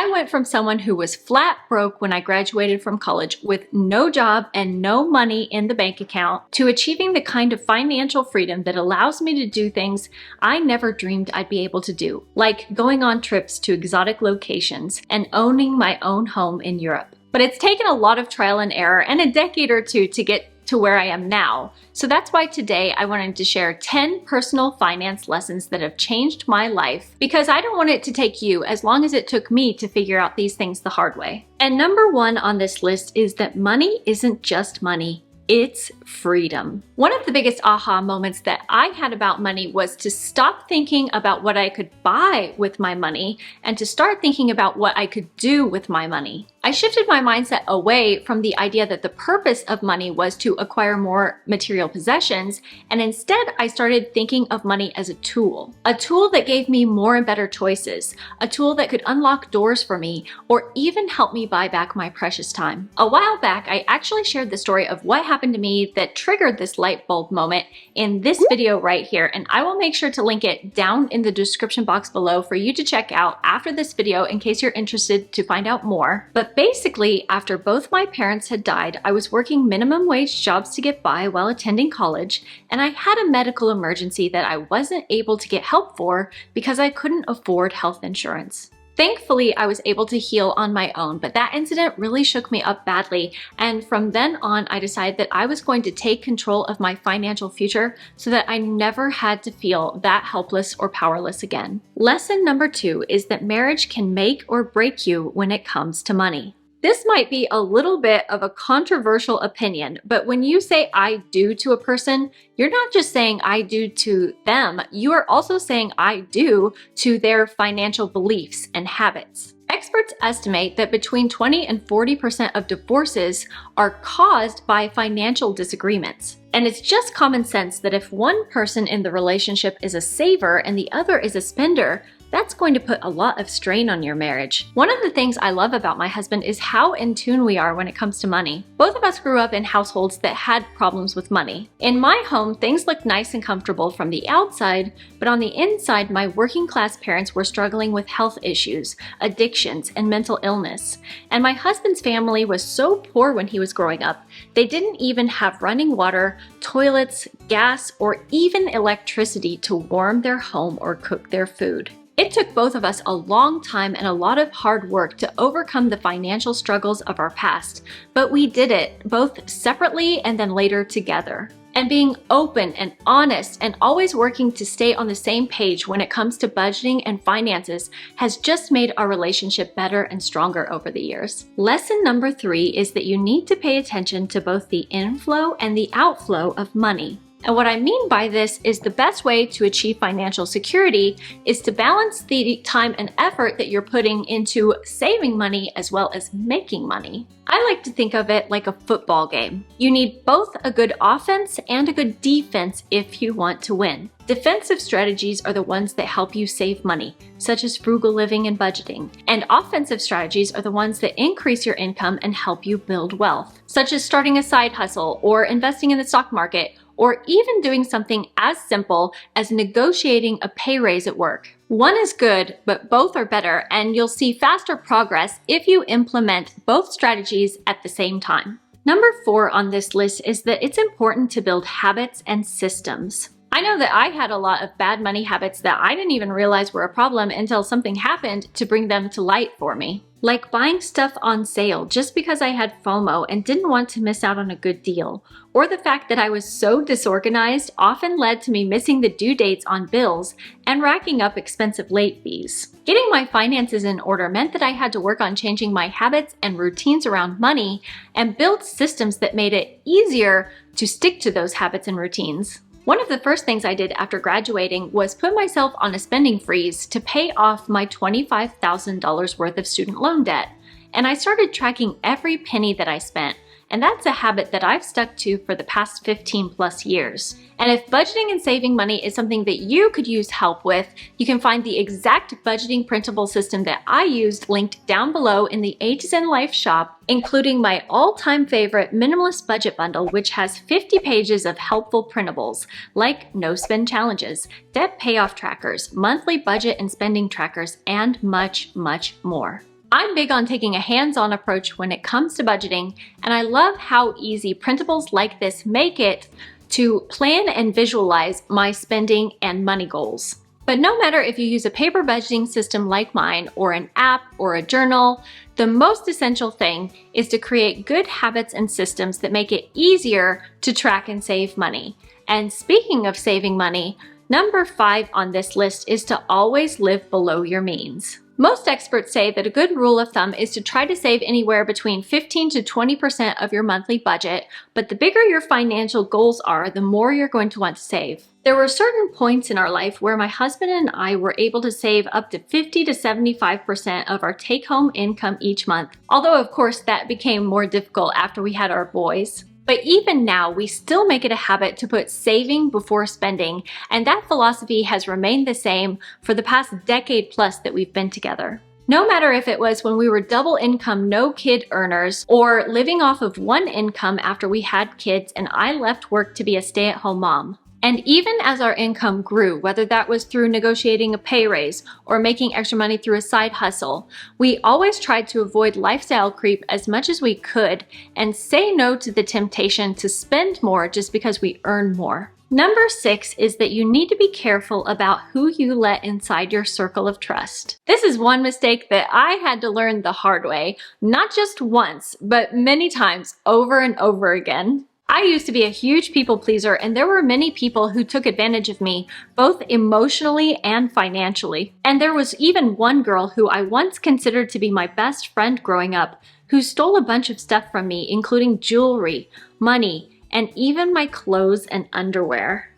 I went from someone who was flat broke when I graduated from college with no job and no money in the bank account to achieving the kind of financial freedom that allows me to do things I never dreamed I'd be able to do, like going on trips to exotic locations and owning my own home in Europe. But it's taken a lot of trial and error and a decade or two to get to where I am now. So that's why today I wanted to share 10 personal finance lessons that have changed my life, because I don't want it to take you as long as it took me to figure out these things the hard way. And number one on this list is that money isn't just money. It's freedom. One of the biggest aha moments that I had about money was to stop thinking about what I could buy with my money and to start thinking about what I could do with my money. I shifted my mindset away from the idea that the purpose of money was to acquire more material possessions, and instead I started thinking of money as a tool that gave me more and better choices, a tool that could unlock doors for me or even help me buy back my precious time. A while back, I actually shared the story of what happened to me that triggered this light bulb moment in this video right here, and I will make sure to link it down in the description box below for you to check out after this video in case you're interested to find out more. But basically, after both my parents had died, I was working minimum wage jobs to get by while attending college, and I had a medical emergency that I wasn't able to get help for because I couldn't afford health insurance. Thankfully, I was able to heal on my own, but that incident really shook me up badly, and from then on, I decided that I was going to take control of my financial future so that I never had to feel that helpless or powerless again. Lesson number 2 is that marriage can make or break you when it comes to money. This might be a little bit of a controversial opinion, but when you say I do to a person, you're not just saying I do to them, you are also saying I do to their financial beliefs and habits. Experts estimate that between 20 and 40% of divorces are caused by financial disagreements. And it's just common sense that if one person in the relationship is a saver and the other is a spender, that's going to put a lot of strain on your marriage. One of the things I love about my husband is how in tune we are when it comes to money. Both of us grew up in households that had problems with money. In my home, things looked nice and comfortable from the outside, but on the inside, my working class parents were struggling with health issues, addictions, and mental illness. And my husband's family was so poor when he was growing up, they didn't even have running water, toilets, gas, or even electricity to warm their home or cook their food. It took both of us a long time and a lot of hard work to overcome the financial struggles of our past, but we did it, both separately and then later together. And being open and honest and always working to stay on the same page when it comes to budgeting and finances has just made our relationship better and stronger over the years. Lesson number 3 is that you need to pay attention to both the inflow and the outflow of money. And what I mean by this is the best way to achieve financial security is to balance the time and effort that you're putting into saving money as well as making money. I like to think of it like a football game. You need both a good offense and a good defense if you want to win. Defensive strategies are the ones that help you save money, such as frugal living and budgeting. And offensive strategies are the ones that increase your income and help you build wealth, such as starting a side hustle or investing in the stock market, or even doing something as simple as negotiating a pay raise at work. One is good, but both are better, and you'll see faster progress if you implement both strategies at the same time. Number 4 on this list is that it's important to build habits and systems. I know that I had a lot of bad money habits that I didn't even realize were a problem until something happened to bring them to light for me. Like buying stuff on sale just because I had FOMO and didn't want to miss out on a good deal. Or the fact that I was so disorganized often led to me missing the due dates on bills and racking up expensive late fees. Getting my finances in order meant that I had to work on changing my habits and routines around money and build systems that made it easier to stick to those habits and routines. One of the first things I did after graduating was put myself on a spending freeze to pay off my $25,000 worth of student loan debt. And I started tracking every penny that I spent. And that's a habit that I've stuck to for the past 15 plus years. And if budgeting and saving money is something that you could use help with, you can find the exact budgeting printable system that I used linked down below in the A to Zen Life shop, including my all-time favorite minimalist budget bundle, which has 50 pages of helpful printables like no spend challenges, debt payoff trackers, monthly budget and spending trackers, and much, much more. I'm big on taking a hands-on approach when it comes to budgeting, and I love how easy printables like this make it to plan and visualize my spending and money goals. But no matter if you use a paper budgeting system like mine or an app or a journal, the most essential thing is to create good habits and systems that make it easier to track and save money. And speaking of saving money, number 5 on this list is to always live below your means. Most experts say that a good rule of thumb is to try to save anywhere between 15 to 20% of your monthly budget, but the bigger your financial goals are, the more you're going to want to save. There were certain points in our life where my husband and I were able to save up to 50 to 75% of our take-home income each month, although of course that became more difficult after we had our boys. But even now, we still make it a habit to put saving before spending, and that philosophy has remained the same for the past decade plus that we've been together. No matter if it was when we were double income, no kid earners, or living off of one income after we had kids and I left work to be a stay-at-home mom. And even as our income grew, whether that was through negotiating a pay raise or making extra money through a side hustle, we always tried to avoid lifestyle creep as much as we could and say no to the temptation to spend more just because we earn more. Number 6 is that you need to be careful about who you let inside your circle of trust. This is one mistake that I had to learn the hard way, not just once, but many times over and over again. I used to be a huge people pleaser, and there were many people who took advantage of me, both emotionally and financially. And there was even one girl who I once considered to be my best friend growing up, who stole a bunch of stuff from me, including jewelry, money, and even my clothes and underwear.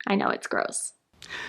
I know it's gross.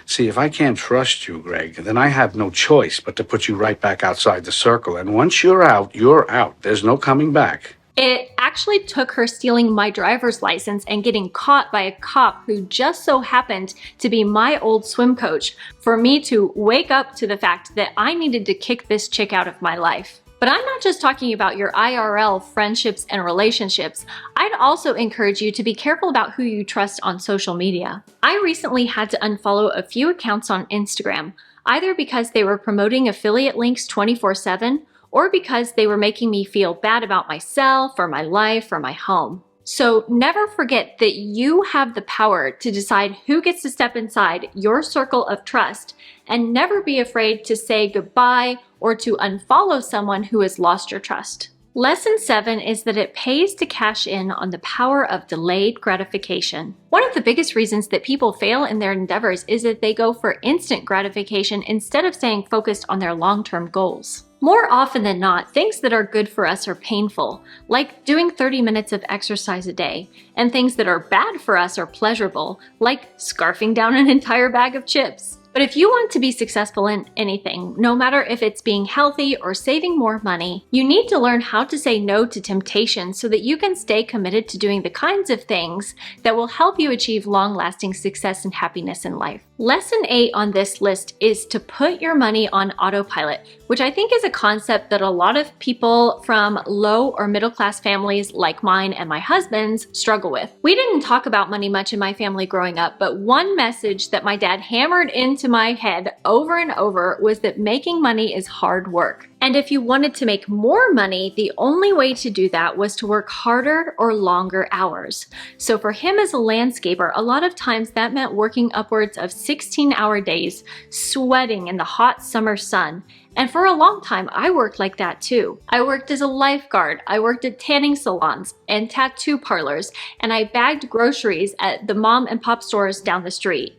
See, if I can't trust you, Greg, then I have no choice but to put you right back outside the circle. And once you're out, you're out. There's no coming back. It actually took her stealing my driver's license and getting caught by a cop who just so happened to be my old swim coach for me to wake up to the fact that I needed to kick this chick out of my life. But I'm not just talking about your IRL friendships and relationships. I'd also encourage you to be careful about who you trust on social media. I recently had to unfollow a few accounts on Instagram, either because they were promoting affiliate links 24/7 or because they were making me feel bad about myself or my life or my home. So never forget that you have the power to decide who gets to step inside your circle of trust, and never be afraid to say goodbye or to unfollow someone who has lost your trust. Lesson 7 is that it pays to cash in on the power of delayed gratification. One of the biggest reasons that people fail in their endeavors is that they go for instant gratification instead of staying focused on their long-term goals. More often than not, things that are good for us are painful, like doing 30 minutes of exercise a day, and things that are bad for us are pleasurable, like scarfing down an entire bag of chips. But if you want to be successful in anything, no matter if it's being healthy or saving more money, you need to learn how to say no to temptation so that you can stay committed to doing the kinds of things that will help you achieve long-lasting success and happiness in life. Lesson 8 on this list is to put your money on autopilot, which I think is a concept that a lot of people from low or middle class families like mine and my husband's struggle with. We didn't talk about money much in my family growing up, but one message that my dad hammered into my head over and over was that making money is hard work. And if you wanted to make more money, the only way to do that was to work harder or longer hours. So for him as a landscaper, a lot of times that meant working upwards of 16-hour days, sweating in the hot summer sun. And for a long time, I worked like that too. I worked as a lifeguard, I worked at tanning salons and tattoo parlors, and I bagged groceries at the mom and pop stores down the street,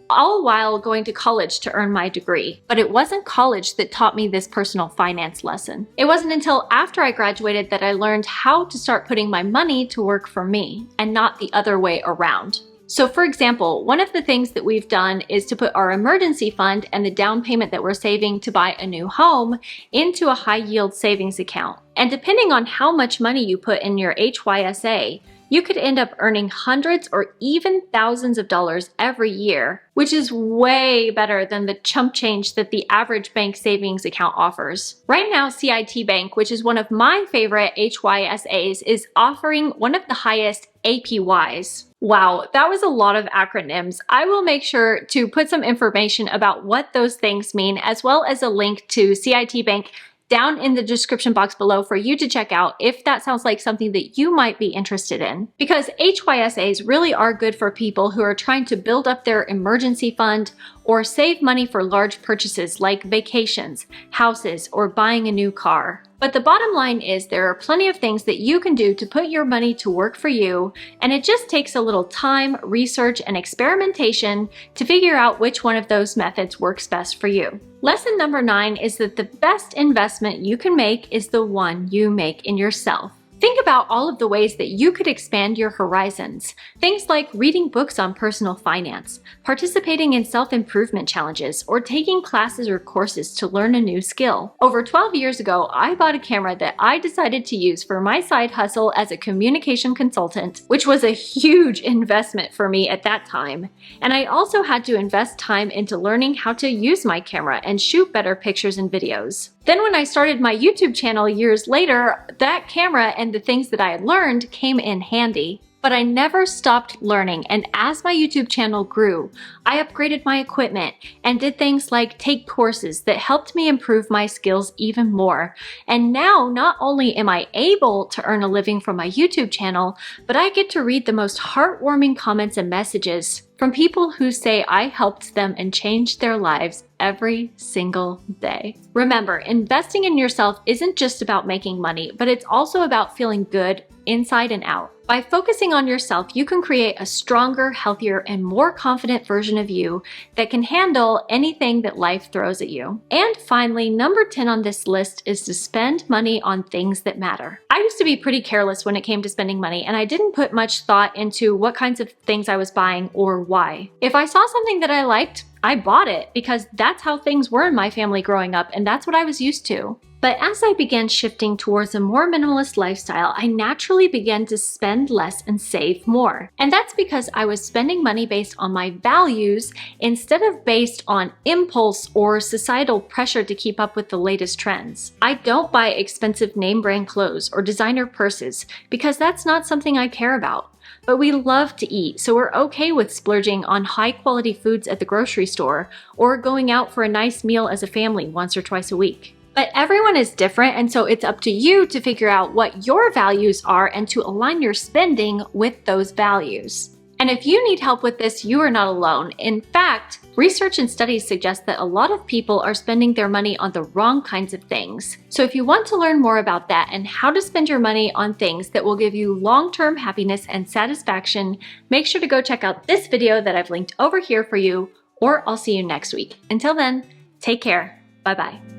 all while going to college to earn my degree. But it wasn't college that taught me this personal finance lesson. It wasn't until after I graduated that I learned how to start putting my money to work for me and not the other way around. So for example, one of the things that we've done is to put our emergency fund and the down payment that we're saving to buy a new home into a high yield savings account. And depending on how much money you put in your HYSA, you could end up earning hundreds or even thousands of dollars every year, which is way better than the chump change that the average bank savings account offers. Right now, CIT Bank, which is one of my favorite HYSAs, is offering one of the highest APYs. Wow, that was a lot of acronyms. I will make sure to put some information about what those things mean, as well as a link to CIT Bank down in the description box below for you to check out if that sounds like something that you might be interested in. Because HYSAs really are good for people who are trying to build up their emergency fund or save money for large purchases like vacations, houses, or buying a new car. But the bottom line is there are plenty of things that you can do to put your money to work for you, and it just takes a little time, research, and experimentation to figure out which one of those methods works best for you. Lesson number 9 is that the best investment you can make is the one you make in yourself. Think about all of the ways that you could expand your horizons. Things like reading books on personal finance, participating in self-improvement challenges, or taking classes or courses to learn a new skill. Over 12 years ago, I bought a camera that I decided to use for my side hustle as a communication consultant, which was a huge investment for me at that time. And I also had to invest time into learning how to use my camera and shoot better pictures and videos. Then when I started my YouTube channel years later, that camera and the things that I had learned came in handy. But I never stopped learning, and as my YouTube channel grew, I upgraded my equipment and did things like take courses that helped me improve my skills even more. And now, not only am I able to earn a living from my YouTube channel, but I get to read the most heartwarming comments and messages from people who say I helped them and changed their lives every single day. Remember, investing in yourself isn't just about making money, but it's also about feeling good inside and out. By focusing on yourself, you can create a stronger, healthier, and more confident version of you that can handle anything that life throws at you. And finally, number 10 on this list is to spend money on things that matter. I used to be pretty careless when it came to spending money, and I didn't put much thought into what kinds of things I was buying or why. If I saw something that I liked, I bought it because that's how things were in my family growing up, and that's what I was used to. But as I began shifting towards a more minimalist lifestyle, I naturally began to spend less and save more. And that's because I was spending money based on my values instead of based on impulse or societal pressure to keep up with the latest trends. I don't buy expensive name brand clothes or designer purses because that's not something I care about. But we love to eat, so we're okay with splurging on high quality foods at the grocery store or going out for a nice meal as a family once or twice a week. But everyone is different, and so it's up to you to figure out what your values are and to align your spending with those values. And if you need help with this, you are not alone. In fact, research and studies suggest that a lot of people are spending their money on the wrong kinds of things. So if you want to learn more about that and how to spend your money on things that will give you long-term happiness and satisfaction, make sure to go check out this video that I've linked over here for you, or I'll see you next week. Until then, take care. Bye-bye.